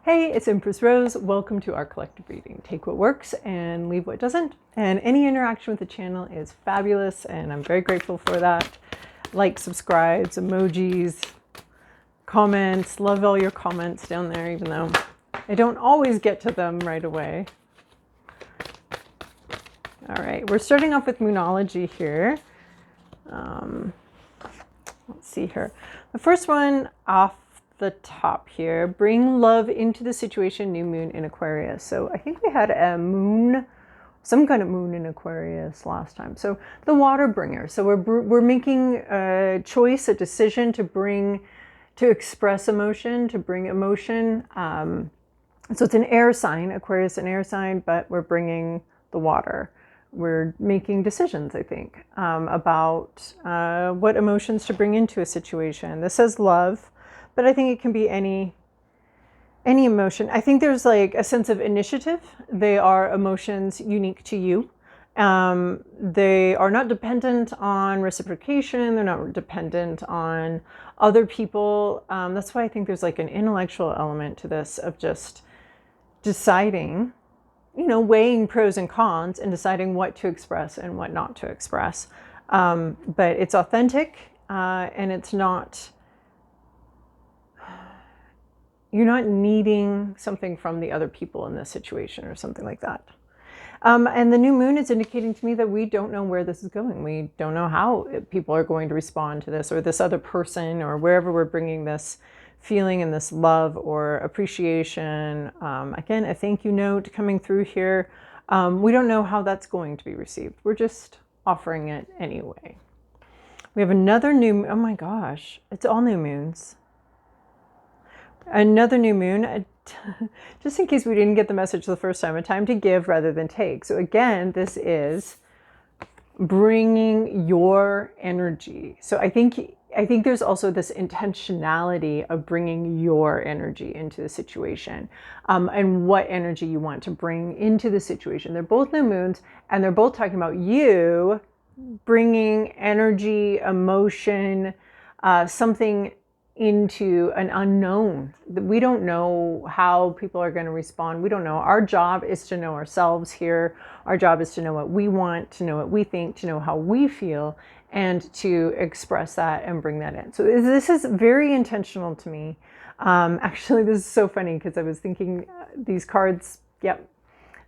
Hey, it's Empress Rose. Welcome to our collective reading. Take what works and leave what doesn't. And any interaction with the channel is fabulous, and I'm very grateful for that. Like, subscribes, emojis, comments. Love all your comments down there, even though I don't always get to them right away. All right, we're starting off with Moonology here. Let's see here. The first one off the top here, bring love into the situation, new moon in Aquarius. So I think we had a moon, some kind of moon in Aquarius last time. So the water bringer. So we're making a choice, a decision to express emotion, to bring emotion. So it's an air sign, Aquarius, an air sign, but we're bringing the water. We're making decisions, I think, about what emotions to bring into a situation. This says love, but I think it can be any emotion. I think there's like a sense of initiative. They are emotions unique to you. They are not dependent on reciprocation. They're not dependent on other people. That's why I think there's like an intellectual element to this of just deciding, weighing pros and cons and deciding what to express and what not to express. But it's authentic, and it's not, you're not needing something from the other people in this situation or something like that. And the new moon is indicating to me that we don't know where this is going. We don't know how people are going to respond to this, or this other person, or wherever we're bringing this feeling and this love or appreciation. Again, a thank you note coming through here. We don't know how that's going to be received. We're just offering it anyway. We have another new, oh my gosh, it's all new moons. Another new moon, just in case we didn't get the message the first time, a time to give rather than take. So again, this is bringing your energy. So I think there's also this intentionality of bringing your energy into the situation, and what energy you want to bring into the situation. They're both new moons, and they're both talking about you bringing energy, emotion, something into an unknown. We don't know how people are going to respond. We don't know. Our job is to know ourselves here. Our job is to know what we want, to know what we think, to know how we feel, and to express that and bring that in. So this is very intentional to me. Actually, this is so funny because I was thinking these cards, yep,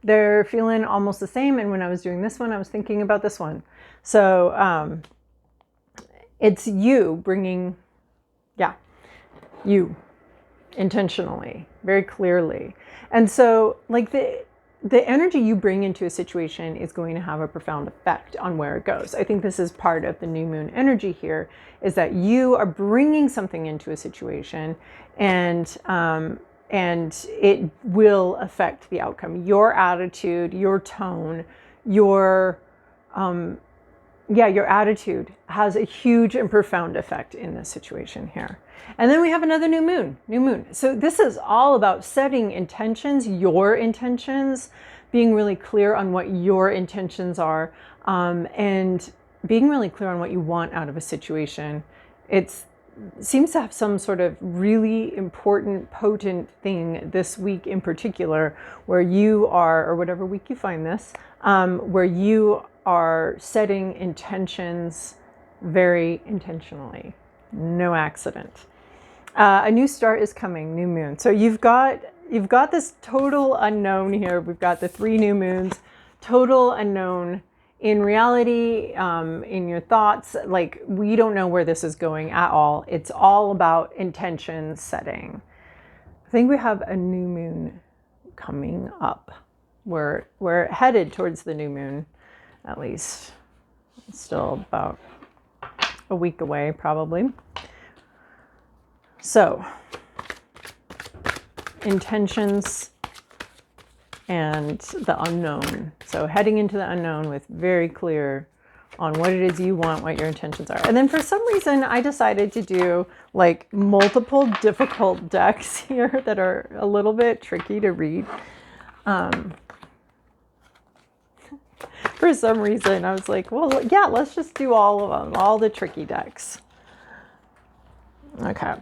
they're feeling almost the same. And when I was doing this one, I was thinking about this one. So it's you bringing, you intentionally, very clearly. And so like the energy you bring into a situation is going to have a profound effect on where it goes. I think this is part of the new moon energy here, is that you are bringing something into a situation, and it will affect the outcome. Your attitude, your tone, your attitude has a huge and profound effect in this situation here. And then we have another new moon. So this is all about setting intentions, your intentions, being really clear on what your intentions are, and being really clear on what you want out of a situation. It seems to have some sort of really important, potent thing this week in particular, where you are, or whatever week you find this, where you are setting intentions very intentionally. No accident. A new start is coming, new moon. So you've got this total unknown here. We've got the 3 new moons, total unknown in reality, in your thoughts. Like, we don't know where this is going at all. It's all about intention setting. I think we have a new moon coming up. We're headed towards the new moon, at least. It's still about a week away, probably. So, intentions and the unknown. So heading into the unknown with very clear on what it is you want, what your intentions are. And then for some reason, I decided to do like multiple difficult decks here that are a little bit tricky to read. For some reason, I was like, well, yeah, let's just do all of them, all the tricky decks. Okay.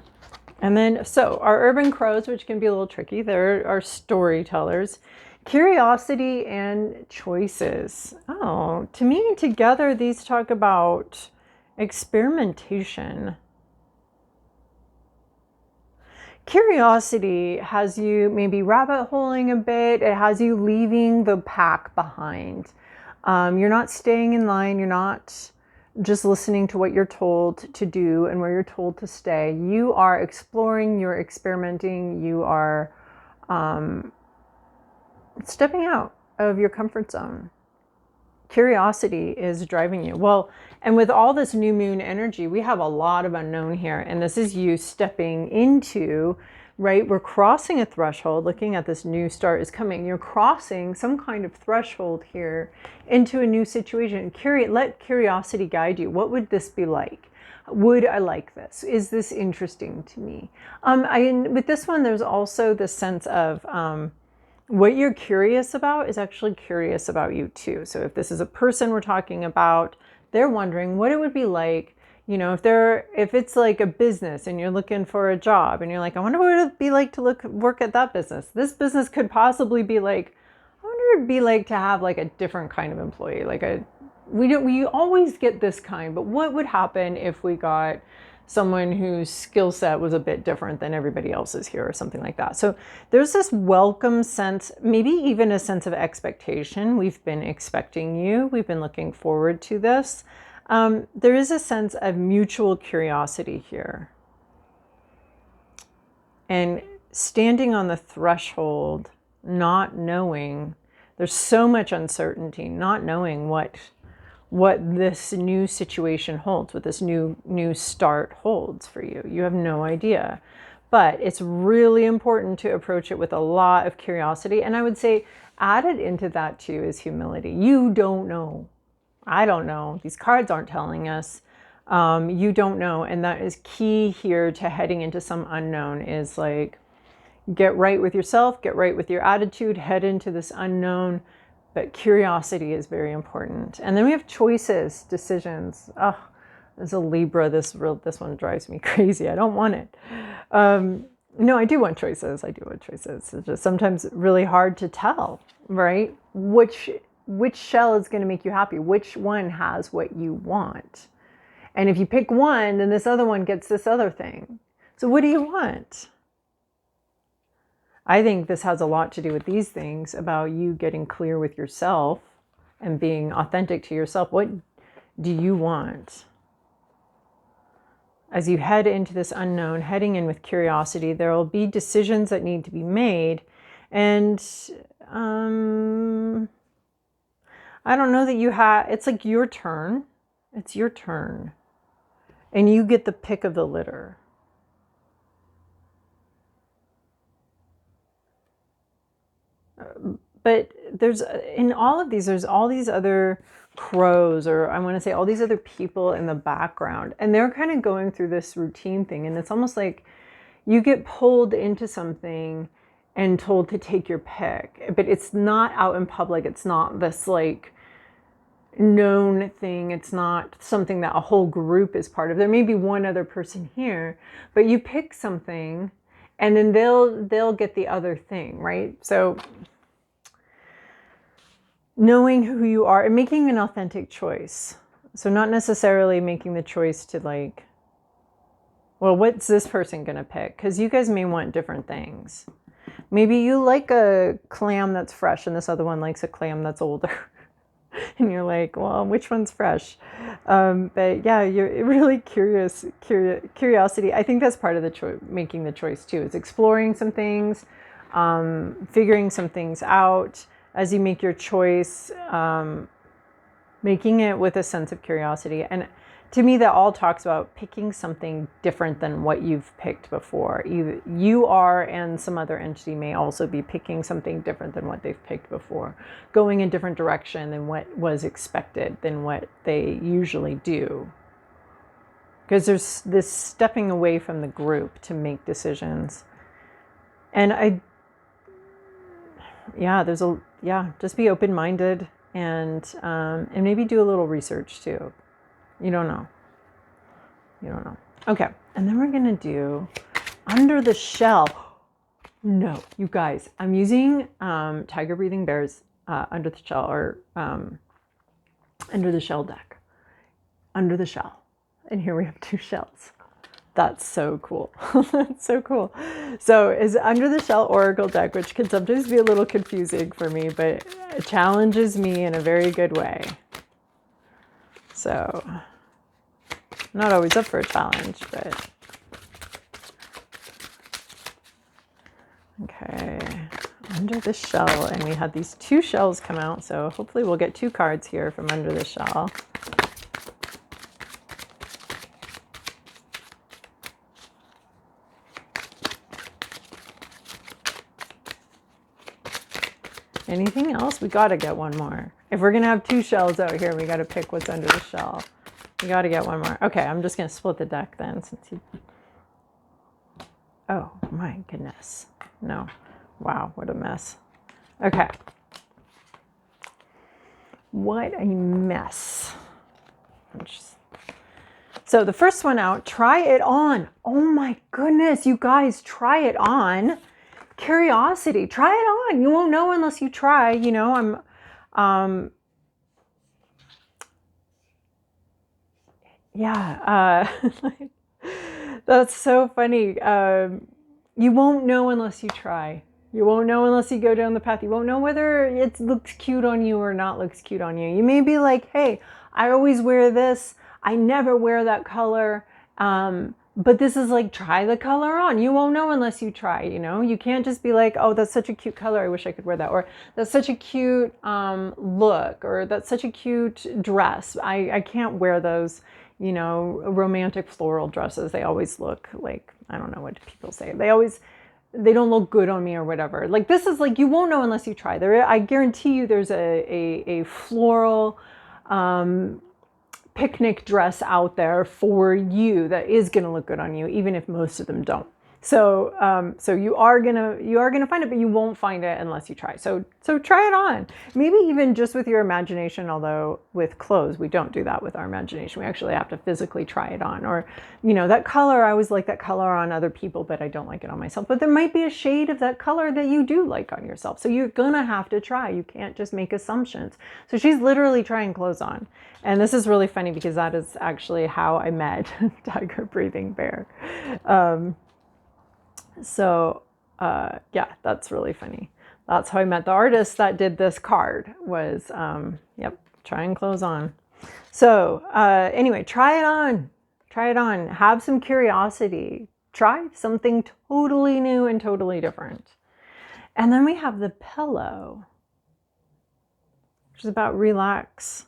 And then, so our urban crows, which can be a little tricky, they're our storytellers. Curiosity and choices. Oh, to me, together, these talk about experimentation. Curiosity has you maybe rabbit holing a bit. It has you leaving the pack behind. You're not staying in line. You're not just listening to what you're told to do and where you're told to stay. You are exploring, you're experimenting, you are stepping out of your comfort zone. Curiosity is driving you. Well, and with all this new moon energy, we have a lot of unknown here. And this is you stepping into, right? We're crossing a threshold, looking at this new start is coming. You're crossing some kind of threshold here into a new situation. Let curiosity guide you. What would this be like? Would I like this? Is this interesting to me? With this one, there's also the sense of, what you're curious about is actually curious about you too. So if this is a person we're talking about, they're wondering what it would be like, you know, if it's like a business and you're looking for a job and you're like, I wonder what it'd be like to work at that business. This business could possibly be like, I wonder what it'd be like to have like a different kind of employee. We always get this kind, but what would happen if we got someone whose skill set was a bit different than everybody else's here or something like that. So there's this welcome sense, maybe even a sense of expectation. We've been expecting you. We've been looking forward to this. There is a sense of mutual curiosity here. And standing on the threshold, not knowing, there's so much uncertainty, not knowing what this new situation holds, what this new start holds for you. You have no idea. But it's really important to approach it with a lot of curiosity. And I would say added into that too is humility. You don't know. I don't know. These cards aren't telling us. You don't know. And that is key here to heading into some unknown, is like, get right with yourself, get right with your attitude, head into this unknown. But curiosity is very important. And then we have choices, decisions. Oh, as a Libra, this one drives me crazy. I don't want it. No, I do want choices. I do want choices. It's just sometimes really hard to tell, right? Which shell is going to make you happy? Which one has what you want? And if you pick one, then this other one gets this other thing. So what do you want? I think this has a lot to do with these things, about you getting clear with yourself and being authentic to yourself. What do you want? As you head into this unknown, heading in with curiosity, there will be decisions that need to be made. And I don't know that it's like your turn. It's your turn. And you get the pick of the litter. But in all of these, there's all these other crows, or I want to say all these other people in the background, and they're kind of going through this routine thing. And it's almost like you get pulled into something and told to take your pick, but it's not out in public. It's not this like known thing. It's not something that a whole group is part of. There may be one other person here, but you pick something and then they'll get the other thing, right? So knowing who you are and making an authentic choice. So not necessarily making the choice to like, well, what's this person going to pick? Because you guys may want different things. Maybe you like a clam that's fresh and this other one likes a clam that's older. And you're like, well, which one's fresh? But yeah, you're really curiosity. I think that's part of the making the choice too, is exploring some things, figuring some things out as you make your choice, making it with a sense of curiosity. And to me, that all talks about picking something different than what you've picked before. You are, and some other entity may also be picking something different than what they've picked before, going in a different direction than what was expected, than what they usually do. Because there's this stepping away from the group to make decisions. And just be open-minded and maybe do a little research too. You don't know. Okay, and then we're going to do Under the shell. No, you guys, I'm using Tiger Breathing Bears Under the Shell, or Under the Shell deck. Under the Shell. And here we have 2 shells. That's so cool. That's so cool. So it's Under the Shell Oracle deck, which can sometimes be a little confusing for me, but it challenges me in a very good way. So I'm not always up for a challenge, but okay. Under the Shell, and we had these 2 shells come out, so hopefully we'll get 2 cards here from Under the Shell. Anything else? We got to get one more. If we're going to have 2 shells out here, we got to pick what's under the shell. We got to get one more. Okay, I'm just going to split the deck then. Oh, my goodness. No. Wow, what a mess. Okay. What a mess. So the first one out, try it on. Oh my goodness, you guys, try it on. Curiosity, try it on. You won't know unless you try. You know, that's so funny. You won't know unless you try. You won't know unless you go down the path. You won't know whether it looks cute on you or not looks cute on you. You may be like, hey, I always wear this. I never wear that color. But this is like, try the color on. You won't know unless you try, you know? You can't just be like, oh, that's such a cute color. I wish I could wear that. Or that's such a cute look. Or that's such a cute dress. I can't wear those, you know, romantic floral dresses. They always look like, I don't know what people say. They don't look good on me or whatever. Like, this is like, you won't know unless you try. I guarantee you there's a floral picnic dress out there for you that is going to look good on you, even if most of them don't. So, so you are gonna find it, but you won't find it unless you try. So try it on. Maybe even just with your imagination. Although with clothes, we don't do that with our imagination. We actually have to physically try it on. Or, you know, that color, I always like that color on other people, but I don't like it on myself. But there might be a shade of that color that you do like on yourself. So you're gonna have to try. You can't just make assumptions. So she's literally trying clothes on, and this is really funny because that is actually how I met Tiger Breathing Bear. Yeah, that's really funny. That's how I met the artist that did this card, was, trying clothes on. So anyway, try it on, have some curiosity, try something totally new and totally different. And then we have the pillow, which is about relax.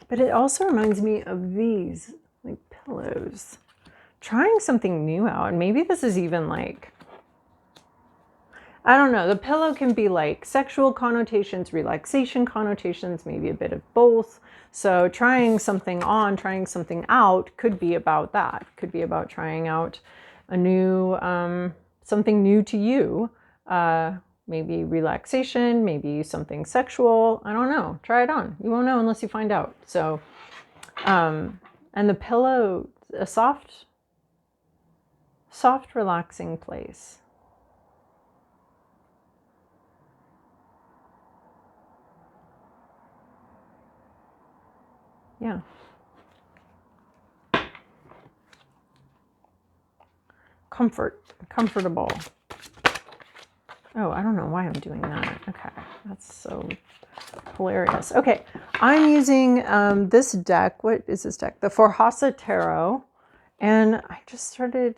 But it also reminds me of these, like, pillows. Trying something new out. And maybe this is even like, I don't know, the pillow can be like sexual connotations, relaxation connotations, maybe a bit of both. So trying something on, trying something out could be about that. Could be about trying out a new, something new to you. Maybe relaxation, maybe something sexual. I don't know. Try it on. You won't know unless you find out. So, and the pillow, a soft, relaxing place. Yeah. Comfortable. Oh, I don't know why I'm doing that. Okay, that's so hilarious. Okay, I'm using this deck. What is this deck? The Forhasa Tarot. And I just started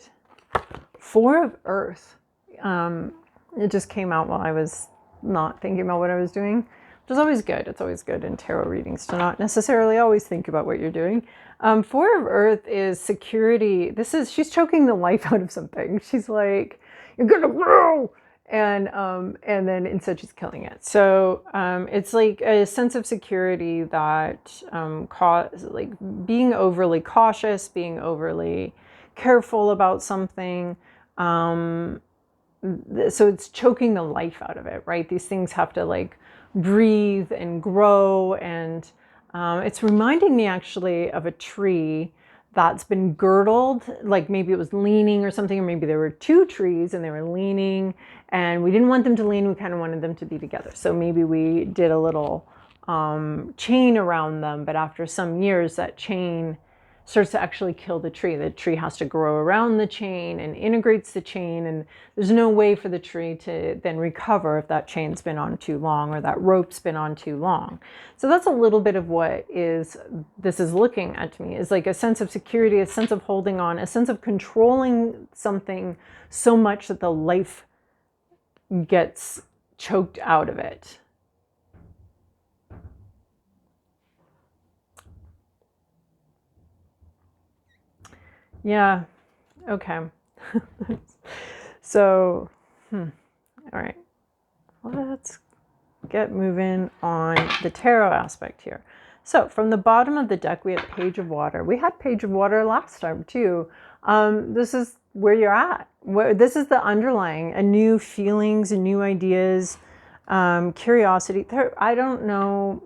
4 of Earth. It just came out while I was not thinking about what I was doing, which is always good. It's always good in tarot readings to not necessarily always think about what you're doing. 4 of Earth is security. She's choking the life out of something. She's like, you're gonna grow. And then instead she's killing it. So it's like a sense of security that like being overly cautious, being overly careful about something. So it's choking the life out of it, right? These things have to like breathe and grow. And it's reminding me actually of a tree that's been girdled, like maybe it was leaning or something, or maybe there were two trees and they were leaning and we didn't want them to lean, we kind of wanted them to be together. So maybe we did a little chain around them, but after some years that chain starts to actually kill the tree. The tree has to grow around the chain and integrates the chain, and there's no way for the tree to then recover if that chain's been on too long or that rope's been on too long. So that's a little bit of what this is looking at to me, is like a sense of security, a sense of holding on, a sense of controlling something so much that the life gets choked out of it. Yeah. Okay. So, all right. Let's get moving on the tarot aspect here. So from the bottom of the deck, we have Page of Water. We had Page of Water last time too. This is where you're at. This is the underlying, new feelings, new ideas, curiosity. I don't know.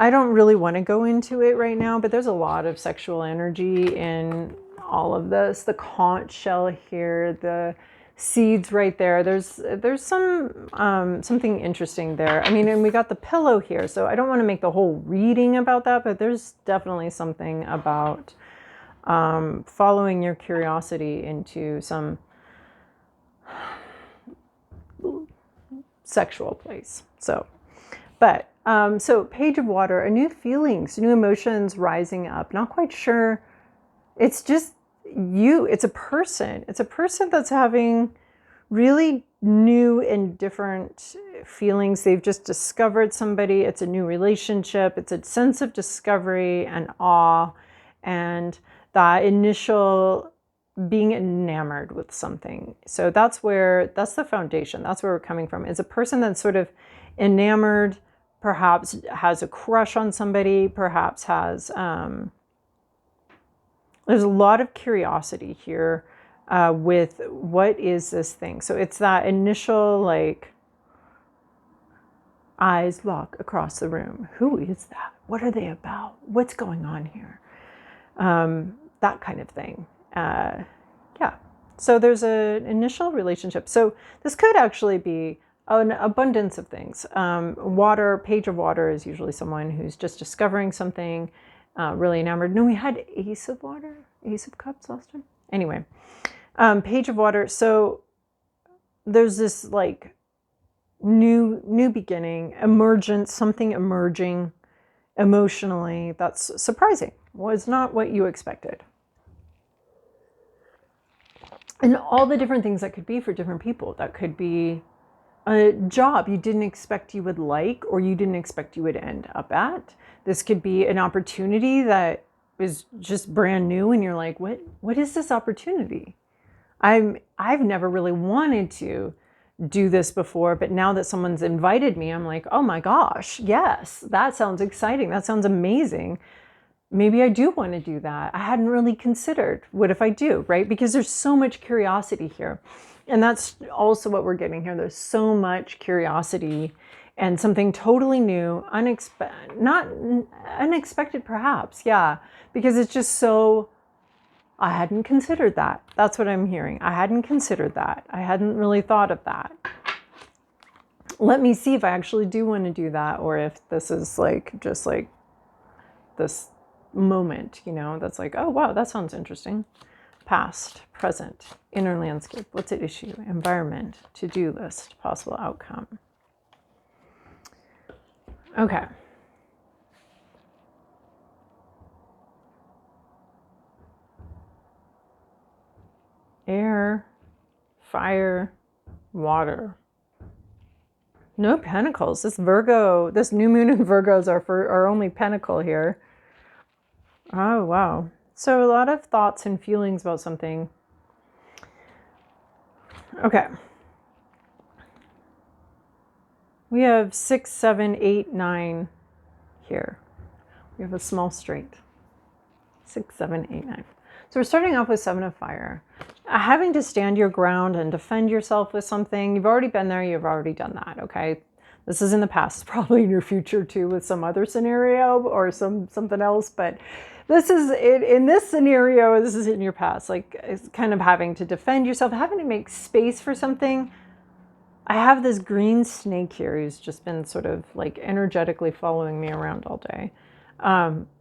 I don't really want to go into it right now, but there's a lot of sexual energy in all of this. The conch shell here, the seeds right there. There's something interesting there. I mean, and we got the pillow here, so I don't want to make the whole reading about that, but there's definitely something about following your curiosity into some sexual place. So Page of Water, new feelings, new emotions rising up. Not quite sure. It's just you. It's a person. It's a person that's having really new and different feelings. They've just discovered somebody. It's a new relationship. It's a sense of discovery and awe, and that initial being enamored with something. So that's the foundation. That's where we're coming from. It's a person that's sort of enamored, perhaps has a crush on somebody, perhaps has, there's a lot of curiosity here with what is this thing. So it's that initial, like, eyes lock across the room. Who is that? What are they about? What's going on here? That kind of thing. Yeah. So there's an initial relationship. So this could actually be an abundance of things. Page of Water is usually someone who's just discovering something, really enamored. No, we had Ace of Cups last time. Anyway, Page of Water. So there's this like new beginning, emergence, something emerging emotionally that's surprising. Was not what you expected. And all the different things that could be for different people. That could be a job you didn't expect you would like, or you didn't expect you would end up at. This could be an opportunity that is just brand new and you're like, what is this opportunity? I've never really wanted to do this before, but now that someone's invited me, I'm like, oh my gosh, yes, that sounds exciting. That sounds amazing. Maybe I do want to do that. I hadn't really considered, what if I do, right? Because there's so much curiosity here. And that's also what we're getting here. There's so much curiosity and something totally new, not unexpected perhaps, yeah, because it's just so, I hadn't considered that. That's what I'm hearing. I hadn't considered that. I hadn't really thought of that. Let me see if I actually do want to do that, or if this is like, just like this moment, that's like, oh, wow, that sounds interesting. Past, present, inner landscape, what's at issue, environment, to-do list, possible outcome. Okay. Air, fire, water. No pentacles. This new moon in Virgo is our only pentacle here. Oh, wow. So a lot of thoughts and feelings about something. Okay. We have 6, 7, 8, 9 here. We have a small straight. 6, 7, 8, 9. So we're starting off with 7 of fire. Having to stand your ground and defend yourself with something. You've already been there. You've already done that, okay? This is in the past, probably in your future too, with some other scenario or something else. But this is it in this scenario. This is in your past, like it's kind of having to defend yourself, having to make space for something. I have this green snake here who's just been sort of like energetically following me around all day.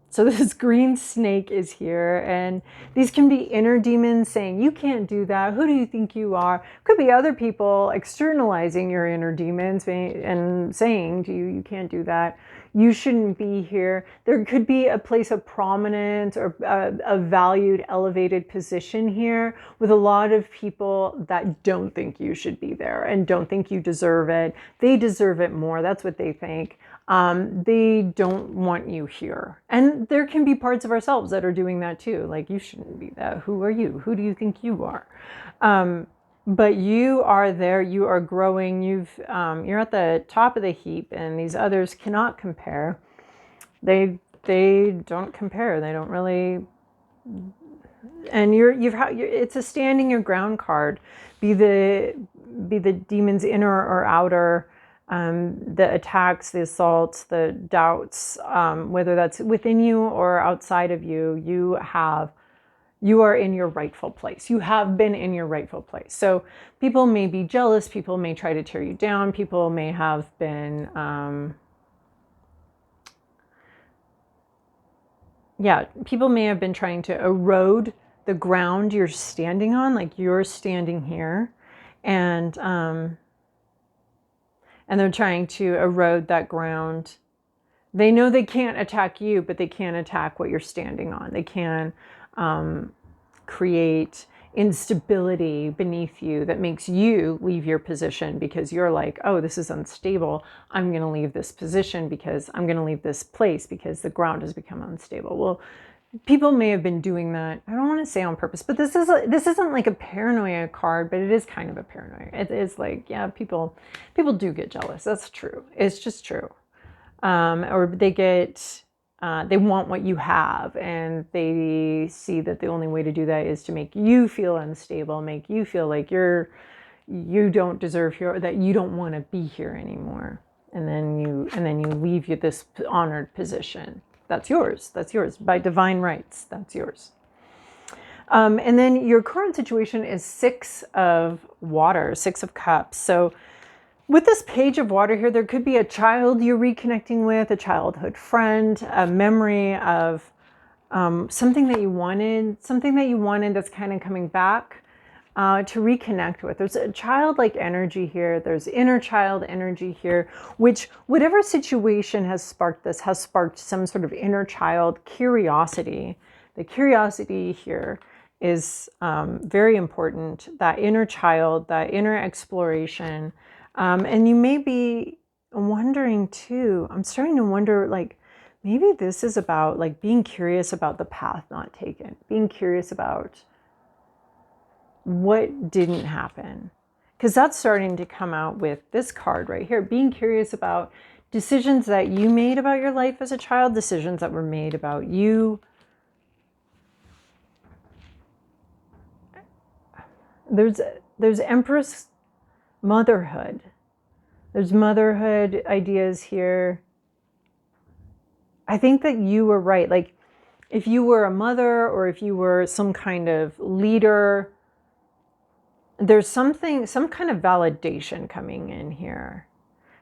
So this green snake is here, and these can be inner demons saying, you can't do that. Who do you think you are? Could be other people externalizing your inner demons and saying to you, you can't do that. You shouldn't be here. There could be a place of prominence or a valued, elevated position here with a lot of people that don't think you should be there and don't think you deserve it. They deserve it more. That's what they think. They don't want you here. And there can be parts of ourselves that are doing that too. Like, you shouldn't be that. Who are you? Who do you think you are? But you are there. You are growing. You're at the top of the heap, and these others cannot compare. They don't compare. They don't really. And it's a standing your ground card. Be the demon's inner or outer. The attacks, the assaults, the doubts, whether that's within you or outside of you, you are in your rightful place. You have been in your rightful place. So people may be jealous. People may try to tear you down. People may have been, people may have been trying to erode the ground you're standing on, like you're standing here, and they're trying to erode that ground. They know they can't attack you, but they can attack what you're standing on. They can create instability beneath you that makes you leave your position because you're like, oh, this is unstable. I'm going to leave this position because I'm going to leave this place because the ground has become unstable. Well, people may have been doing that. I don't want to say on purpose, but this isn't like a paranoia card, but it is kind of a paranoia. It is like, yeah, people do get jealous. That's true. It's just true. Or they want what you have, and they see that the only way to do that is to make you feel unstable, make you feel like you don't deserve here, or that you don't want to be here anymore. And then you leave this honored position. That's yours. That's yours by divine rights. That's yours. And then your current situation is 6 of water, 6 of cups. So with this page of water here, there could be a child you're reconnecting with, a childhood friend, a memory of something that you wanted that's kind of coming back to reconnect with. There's a childlike energy here. There's inner child energy here, which whatever situation has sparked this has sparked some sort of inner child curiosity. The curiosity here is very important. That inner child, that inner exploration. And you may be wondering too, I'm starting to wonder, like, maybe this is about like being curious about the path not taken, being curious about what didn't happen. Because that's starting to come out with this card right here, being curious about decisions that you made about your life as a child, decisions that were made about you. There's Empress motherhood. There's motherhood ideas here. I think that you were right. Like, if you were a mother or if you were some kind of leader, there's some kind of validation coming in here.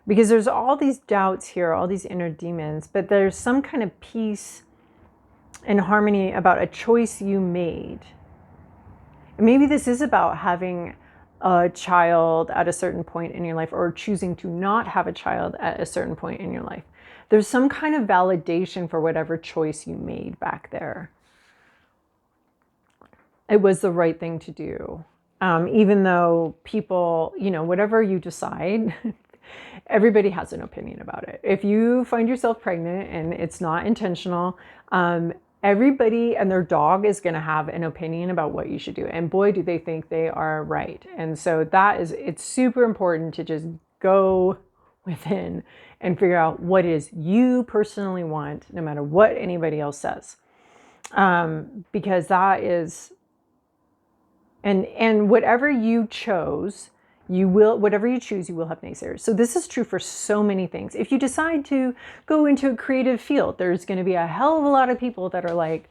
Because there's all these doubts here, all these inner demons, but there's some kind of peace and harmony about a choice you made. And maybe this is about having a child at a certain point in your life, or choosing to not have a child at a certain point in your life. There's some kind of validation for whatever choice you made back there. It was the right thing to do. Even though people, whatever you decide, everybody has an opinion about it. If you find yourself pregnant and it's not intentional, everybody and their dog is going to have an opinion about what you should do. And boy, do they think they are right. And so it's super important to just go within and figure out what it is you personally want, no matter what anybody else says. Because that is, and whatever you chose You will, whatever you choose, you will have naysayers. So this is true for so many things. If you decide to go into a creative field, there's going to be a hell of a lot of people that are like,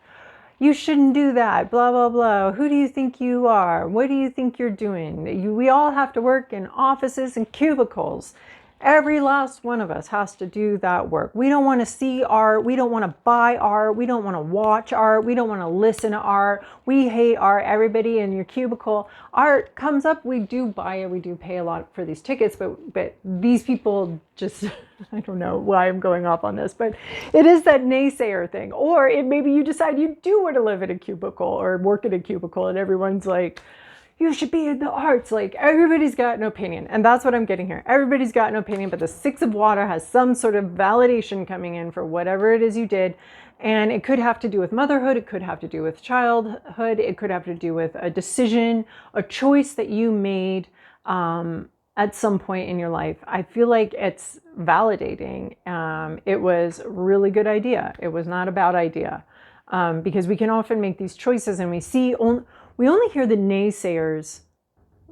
you shouldn't do that, blah, blah, blah. Who do you think you are? What do you think you're doing? We all have to work in offices and cubicles. Every last one of us has to do that work. We don't want to see art. We don't want to buy art. We don't want to watch art. We don't want to listen to art. We hate art. Everybody in your cubicle, art comes up. We do buy it. We do pay a lot for these tickets, but these people just, I don't know why I'm going off on this, but it is that naysayer thing. Or maybe you decide you do want to live in a cubicle or work in a cubicle and everyone's like, you should be in the arts. Like, everybody's got an opinion. And that's what I'm getting here. Everybody's got an opinion, but the Six of Water has some sort of validation coming in for whatever it is you did. And it could have to do with motherhood. It could have to do with childhood. It could have to do with a decision, a choice that you made at some point in your life. I feel like it's validating. It was a really good idea. It was not a bad idea. Because we can often make these choices and we only hear the naysayers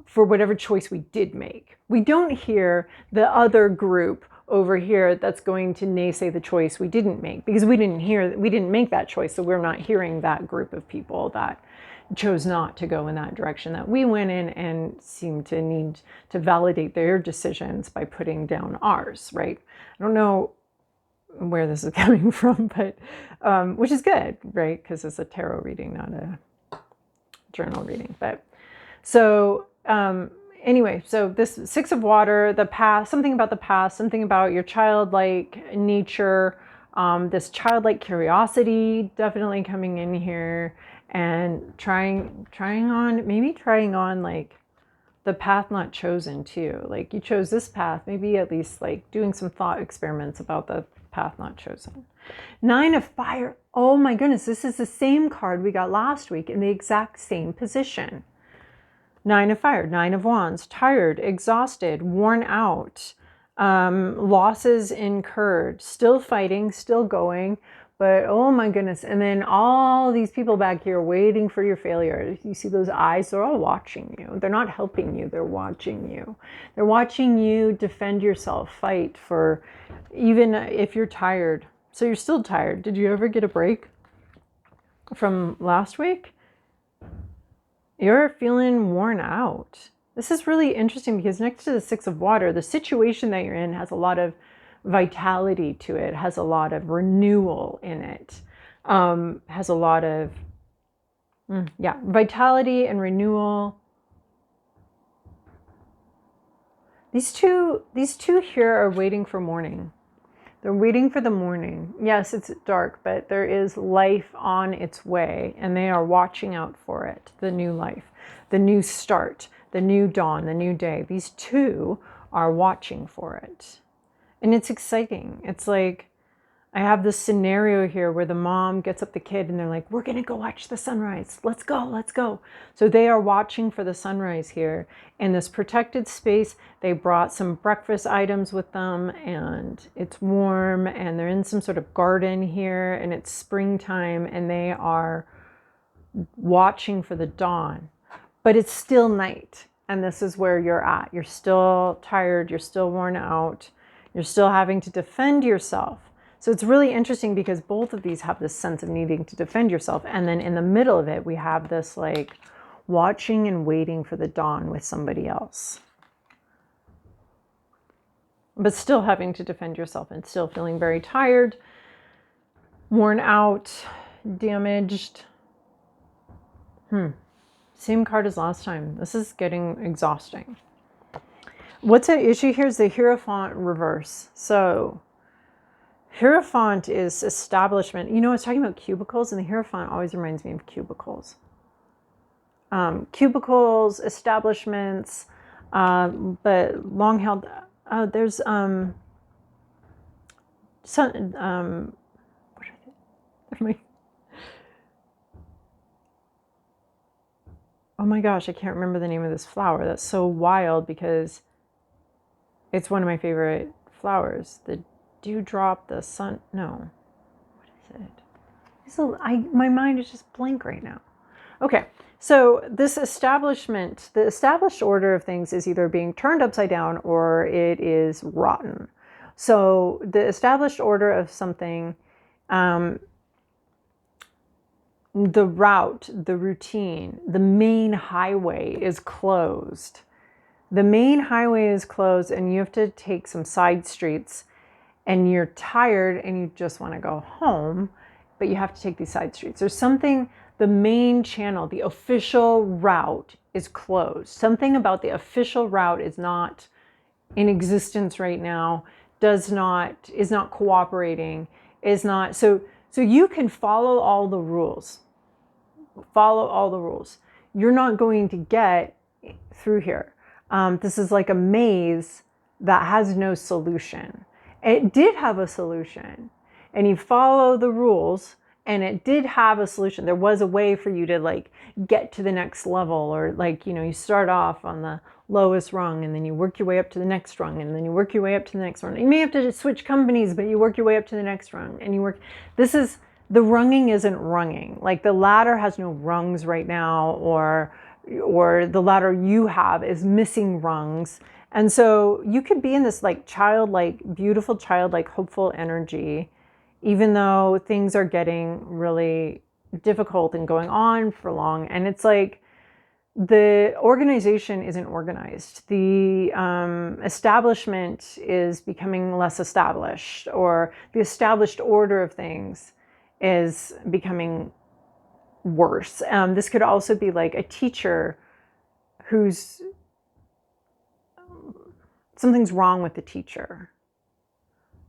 for whatever choice we did make. We don't hear the other group over here that's going to naysay the choice we didn't make, because we didn't make that choice. So we're not hearing that group of people that chose not to go in that direction that we went in and seem to need to validate their decisions by putting down ours, right? I don't know where this is coming from, but which is good, right? Because it's a tarot reading, not a journal reading. But so anyway, so this Six of Water, the past, something about the past, something about your childlike nature, this childlike curiosity definitely coming in here, and trying on like the path not chosen too. Like, you chose this path, maybe at least like doing some thought experiments about the path not chosen. Nine of Fire. Oh my goodness, this is the same card we got last week in the exact same position. Nine of Fire, Nine of Wands, tired, exhausted, worn out, losses incurred, still fighting, still going, but oh my goodness. And then all these people back here waiting for your failure. You see those eyes, they're all watching you. They're not helping you, they're watching you. They're watching you defend yourself, fight for, even if you're tired. So you're still tired. Did you ever get a break from last week? You're feeling worn out. This is really interesting because next to the Six of Water, the situation that you're in has a lot of vitality to it, has a lot of renewal in it, has a lot of, vitality and renewal. These two here are waiting for morning. They're waiting for the morning. Yes, it's dark, but there is life on its way, and they are watching out for it. The new life, the new start, the new dawn, the new day. These two are watching for it. And it's exciting. It's like, I have this scenario here where the mom gets up the kid and they're like, we're going to go watch the sunrise. Let's go, let's go. So they are watching for the sunrise here in this protected space. They brought some breakfast items with them, and it's warm, and they're in some sort of garden here, and it's springtime, and they are watching for the dawn, but it's still night. And this is where you're at. You're still tired. You're still worn out. You're still having to defend yourself. So it's really interesting because both of these have this sense of needing to defend yourself. And then in the middle of it, we have this like watching and waiting for the dawn with somebody else. But still having to defend yourself and still feeling very tired, worn out, damaged. Same card as last time. This is getting exhausting. What's at issue here is the Hierophant reverse. So Hierophant is establishment. You know, I was talking about cubicles, and the Hierophant always reminds me of cubicles. Cubicles, establishments, but long held. There's some. What are they? Oh my gosh, I can't remember the name of this flower. That's so wild because it's one of my favorite flowers. The dewdrop, the sun. No, what is it? My mind is just blank right now. Okay, So this establishment, the established order of things is either being turned upside down or it is rotten. So the established order of something, the route, the routine, the main highway is closed. The main highway is closed and you have to take some side streets and you're tired and you just want to go home, but you have to take these side streets. There's something, the main channel, the official route is closed. Something about the official route is not in existence right now, is not cooperating, is not, so you can follow all the rules. Follow all the rules. You're not going to get through here. This is like a maze that has no solution. It did have a solution, and you follow the rules, and it did have a solution. There was a way for you to like get to the next level, or like, you know, you start off on the lowest rung and then you work your way up to the next rung, and then you work your way up to the next rung. You may have to switch companies, but you work your way up to the next rung, and you work. This is, the runging isn't runging. Like the ladder has no rungs right now, or the ladder you have is missing rungs. And so you could be in this like childlike, beautiful childlike, hopeful energy, even though things are getting really difficult and going on for long. And it's like the organization isn't organized. The establishment is becoming less established, or the established order of things is becoming worse. This could also be like a teacher who's, something's wrong with the teacher.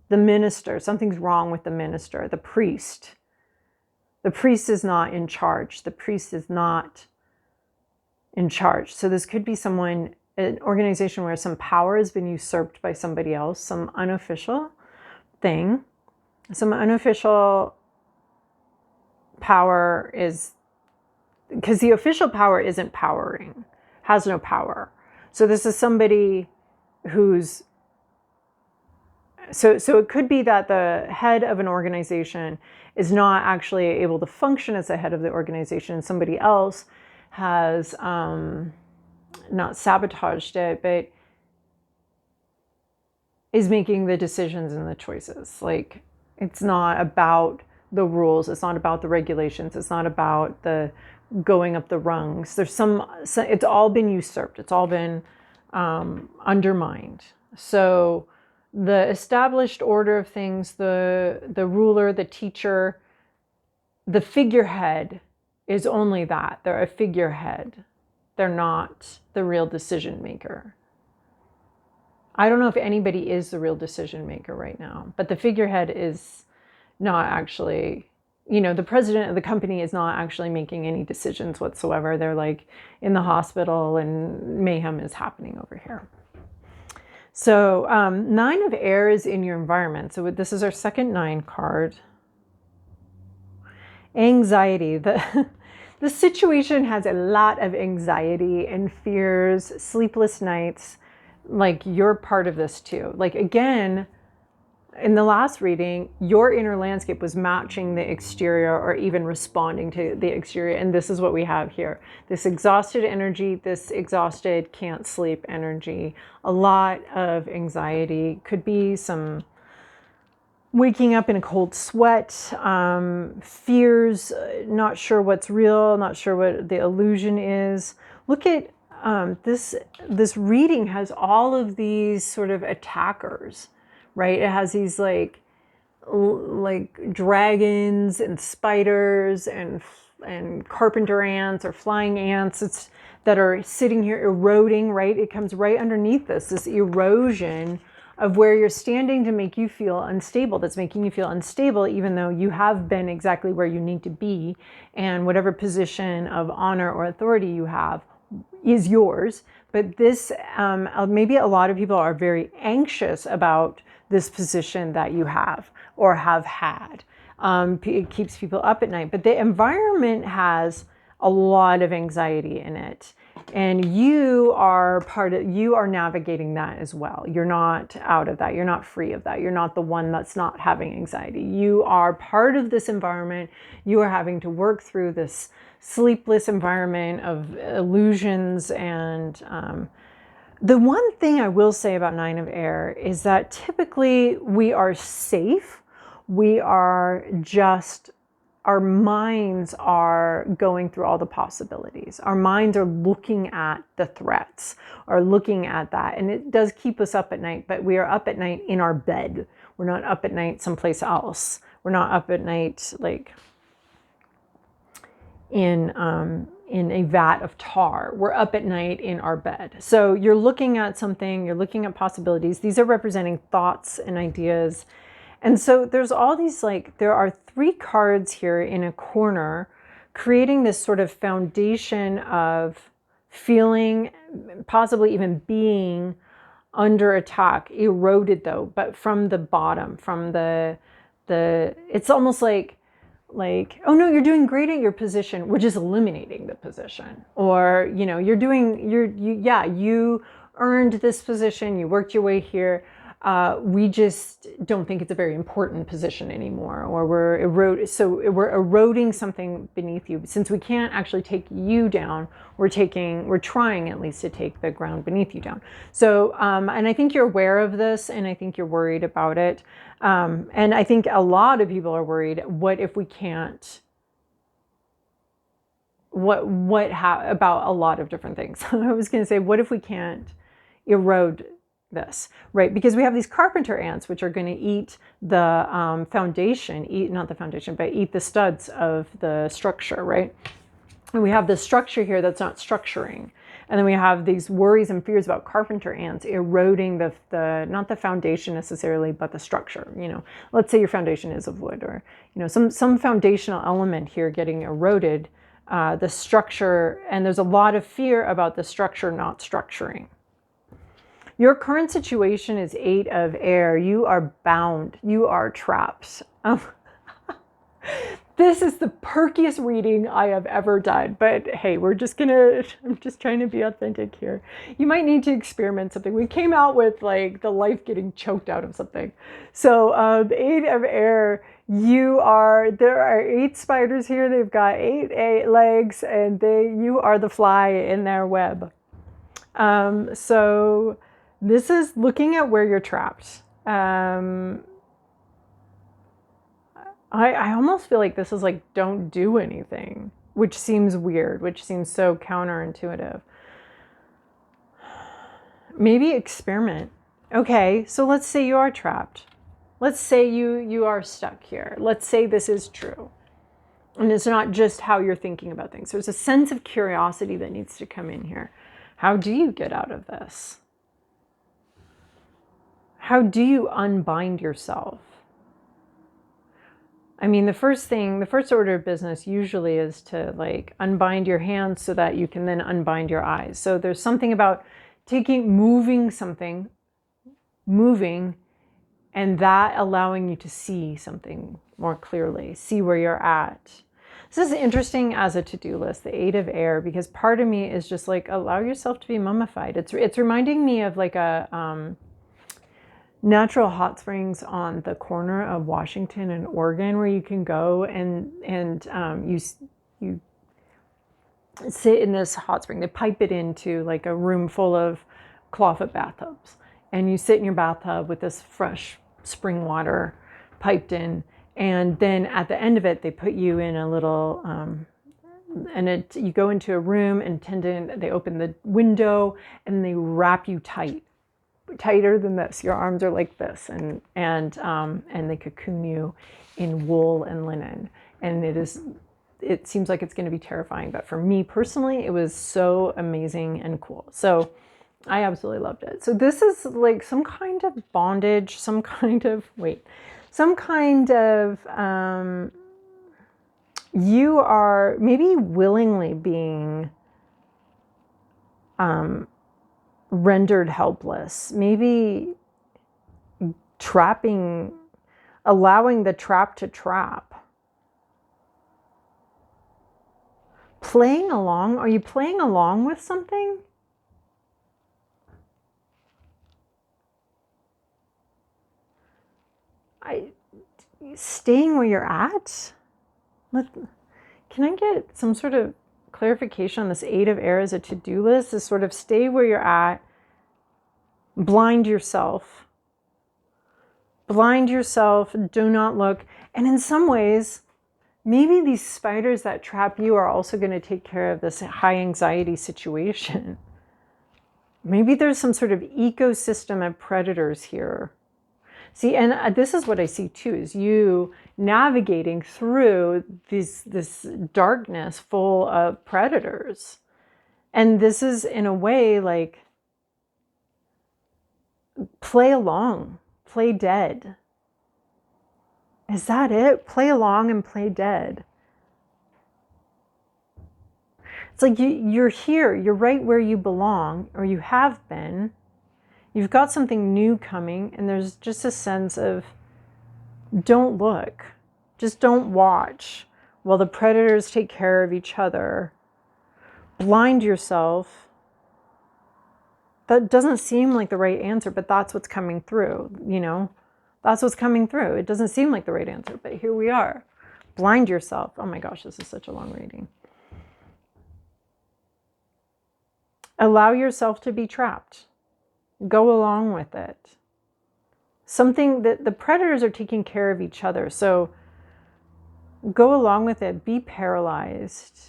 The minister, something's wrong with the minister. The priest is not in charge. The priest is not in charge. So this could be someone, an organization where some power has been usurped by somebody else, some unofficial thing, some unofficial power is, because the official power isn't powering, has no power. So this is somebody who's, so it could be that the head of an organization is not actually able to function as the head of the organization. Somebody else has not sabotaged it, but is making the decisions and the choices. Like, it's not about the rules. It's not about the regulations. It's not about the going up the rungs. There's it's all been usurped. It's all been undermined. So the established order of things, the ruler, the teacher, the figurehead is only that. They're a figurehead. They're not the real decision maker. I don't know if anybody is the real decision maker right now, but the figurehead is not actually, you know, the president of the company is not actually making any decisions whatsoever. They're like in the hospital and mayhem is happening over here. So 9 of air is in your environment. So this is our second 9 card. Anxiety. The situation has a lot of anxiety and fears, sleepless nights. Like, you're part of this too. Like, again, in the last reading, your inner landscape was matching the exterior or even responding to the exterior. And this is what we have here. This exhausted energy, this exhausted, can't sleep energy. A lot of anxiety. Could be some waking up in a cold sweat, fears, not sure what's real, not sure what the illusion is. Look at this reading has all of these sort of attackers, right? It has these like dragons and spiders and carpenter ants or flying ants that are sitting here eroding, right? It comes right underneath this erosion of where you're standing to make you feel unstable, that's making you feel unstable, even though you have been exactly where you need to be, and whatever position of honor or authority you have is yours. But this, maybe a lot of people are very anxious about this position that you have or have had. It keeps people up at night, but the environment has a lot of anxiety in it. And you are navigating that as well. You're not out of that. You're not free of that. You're not the one that's not having anxiety. You are part of this environment. You are having to work through this sleepless environment of illusions. And the one thing I will say about Nine of Air is that typically we are safe. We are just, our minds are going through all the possibilities. Our minds are looking at the threats, or looking at that. And it does keep us up at night, but we are up at night in our bed. We're not up at night someplace else. We're not up at night like in a vat of tar. We're up at night in our bed. So you're looking at something, you're looking at possibilities. These are representing thoughts and ideas. And so there's all these, like, there are 3 cards here in a corner, creating this sort of foundation of feeling, possibly even being under attack, eroded though, but from the bottom, from the it's almost like, oh no, you're doing great at your position. We're just eliminating the position. Or, you know, you earned this position, you worked your way here. We just don't think it's a very important position anymore, or we're eroding something beneath you. Since we can't actually take you down, we're trying at least to take the ground beneath you down. So, and I think you're aware of this, and I think you're worried about it. And I think a lot of people are worried, what if we can't, about a lot of different things. I was going to say, what if we can't erode this, right? Because we have these carpenter ants, which are going to eat the foundation, not the foundation, but eat the studs of the structure, right? And we have this structure here that's not structuring. And then we have these worries and fears about carpenter ants eroding the not the foundation necessarily, but the structure. You know, let's say your foundation is of wood, or, you know, some foundational element here getting eroded, the structure, and there's a lot of fear about the structure not structuring. Your current situation is 8 of Air. You are bound. You are trapped. This is the perkiest reading I have ever done. But hey, I'm just trying to be authentic here. You might need to experiment something. We came out with like the life getting choked out of something. So 8 of Air, there are 8 spiders here. They've got 8 legs, and you are the fly in their web. So this is looking at where you're trapped. I almost feel like this is like, don't do anything, which seems weird, which seems so counterintuitive. Maybe experiment. Okay, so let's say you are trapped. Let's say you are stuck here. Let's say this is true. And it's not just how you're thinking about things. There's a sense of curiosity that needs to come in here. How do you get out of this? How do you unbind yourself? I mean, the first order of business usually is to like unbind your hands so that you can then unbind your eyes. So there's something about moving, and that allowing you to see something more clearly, see where you're at. This is interesting as a to-do list, the 8 of Air, because part of me is just like, allow yourself to be mummified. It's reminding me of like a natural hot springs on the corner of Washington and Oregon, where you can go and you sit in this hot spring. They pipe it into like a room full of clawfoot bathtubs, and you sit in your bathtub with this fresh spring water piped in, and then at the end of it, they put you in a little you go into a room, and they open the window and they wrap you tighter than this. Your arms are like this, and they cocoon you in wool and linen, and it seems like it's going to be terrifying, but for me personally, it was so amazing and cool. So I absolutely loved it. So this is like some kind of bondage, some kind of you are maybe willingly being rendered helpless, maybe allowing the trap to trap. playing along. Are you playing along with something? Staying where you're at? Can I get some sort of clarification on this 8 of Air as a to-do list? This sort of stay where you're at, blind yourself. Blind yourself, do not look. And in some ways, maybe these spiders that trap you are also going to take care of this high anxiety situation. Maybe there's some sort of ecosystem of predators here. See, and this is what I see too, is you navigating through this darkness full of predators. And this is, in a way, like, play along, play dead. Is that it? Play along and play dead. It's like you're here, you're right where you belong, or you have been. You've got something new coming, and there's just a sense of don't look, just don't watch while the predators take care of each other. Blind yourself. That doesn't seem like the right answer, but that's what's coming through, you know? That's what's coming through. It doesn't seem like the right answer, but here we are. Blind yourself. Oh my gosh, this is such a long reading. Allow yourself to be trapped. Go along with it. Something that the predators are taking care of each other. So go along with it. Be paralyzed.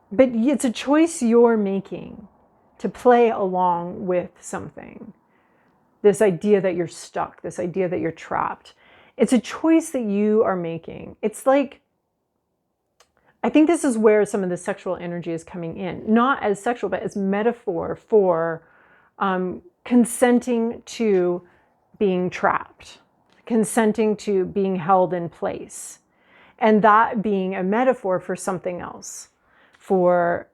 But it's a choice you're making to play along with something. This idea that you're stuck, this idea that you're trapped. It's a choice that you are making. It's like, I think this is where some of the sexual energy is coming in. Not as sexual, but as metaphor for consenting to being trapped, consenting to being held in place. And that being a metaphor for something else, for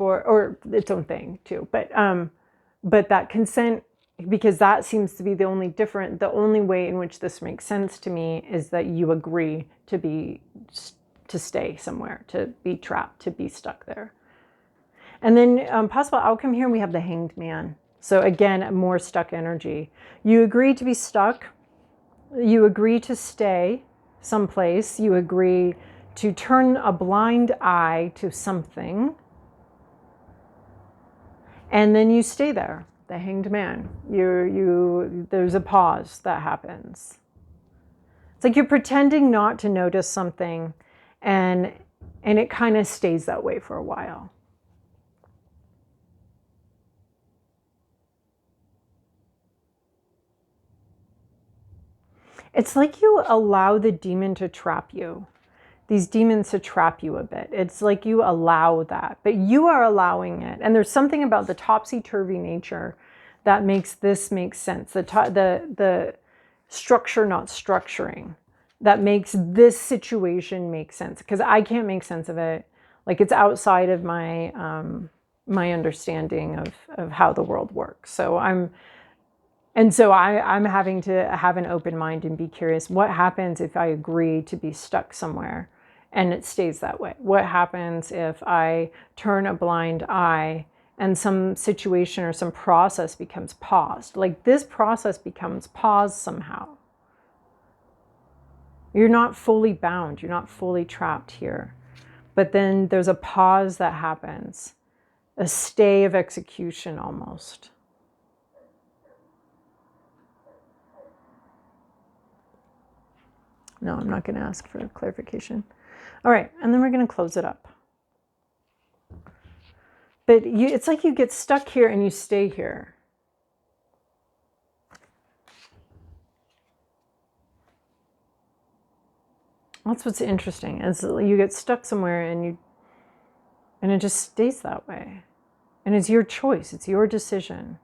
or its own thing too. But that consent, because that seems to be the only way in which this makes sense to me is that you agree to stay somewhere, to be trapped, to be stuck there. And then possible outcome here, we have the Hanged Man. So again, more stuck energy. You agree to be stuck. You agree to stay someplace. You agree to turn a blind eye to something. And then you stay there, the Hanged Man. There's a pause that happens. It's like you're pretending not to notice something, and it kind of stays that way for a while. It's like you allow the demon to trap you. These demons to trap you a bit. It's like you allow that, but you are allowing it. And there's something about the topsy-turvy nature that makes this make sense. The structure not structuring, that makes this situation make sense. Because I can't make sense of it. Like, it's outside of my my understanding of how the world works. So I'm having to have an open mind and be curious. What happens if I agree to be stuck somewhere and it stays that way? What happens if I turn a blind eye and some situation or some process becomes paused? Like, this process becomes paused somehow. You're not fully bound. You're not fully trapped here. But then there's a pause that happens, a stay of execution almost. No, I'm not going to ask for clarification. All right, and then we're going to close it up. But it's like you get stuck here and you stay here. That's what's interesting, is you get stuck somewhere and it just stays that way. And it's your choice, it's your decision.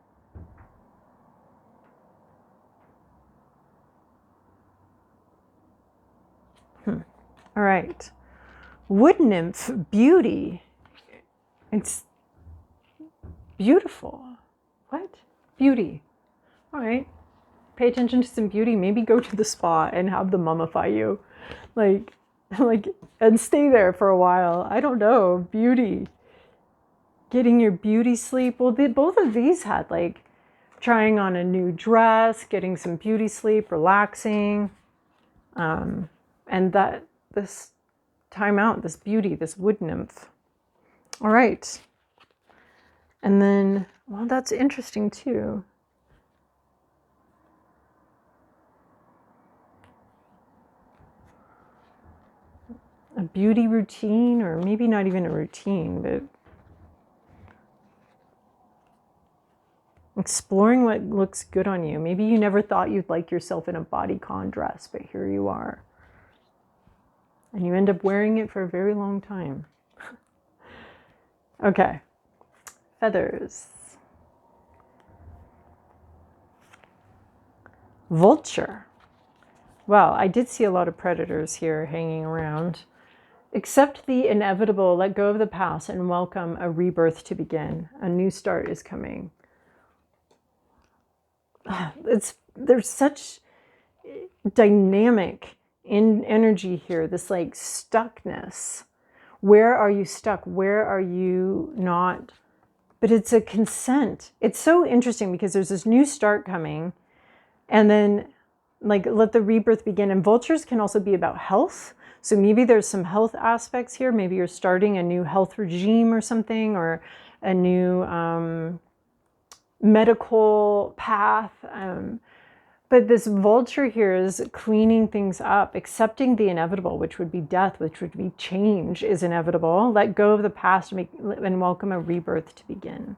All right. Wood nymph, beauty. It's beautiful. What? Beauty. All right. Pay attention to some beauty. Maybe go to the spa and have them mummify you. like, and stay there for a while. I don't know. Beauty. Getting your beauty sleep. Well, both of these had like trying on a new dress, getting some beauty sleep, relaxing. And that this time out, this beauty, this wood nymph. All right. And then, well, that's interesting too. A beauty routine, or maybe not even a routine, but exploring what looks good on you. Maybe you never thought you'd like yourself in a bodycon dress, but here you are. And you end up wearing it for a very long time. Okay. Feathers. Vulture. Well, I did see a lot of predators here hanging around. Accept the inevitable, let go of the past, and welcome a rebirth to begin. A new start is coming. There's such dynamic in energy here, this like stuckness. Where are you stuck? Where are you not? But it's a consent. It's so interesting because there's this new start coming, and then like let the rebirth begin. And vultures can also be about health. So maybe there's some health aspects here. Maybe you're starting a new health regime or something, or a new medical path. But this vulture here is cleaning things up, accepting the inevitable, which would be death, which would be change is inevitable. Let go of the past and welcome a rebirth to begin.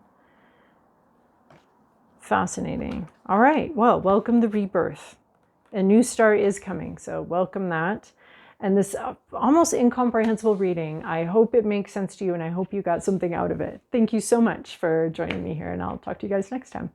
Fascinating. All right. Well, welcome the rebirth. A new start is coming. So welcome that. And this almost incomprehensible reading, I hope it makes sense to you, and I hope you got something out of it. Thank you so much for joining me here, and I'll talk to you guys next time.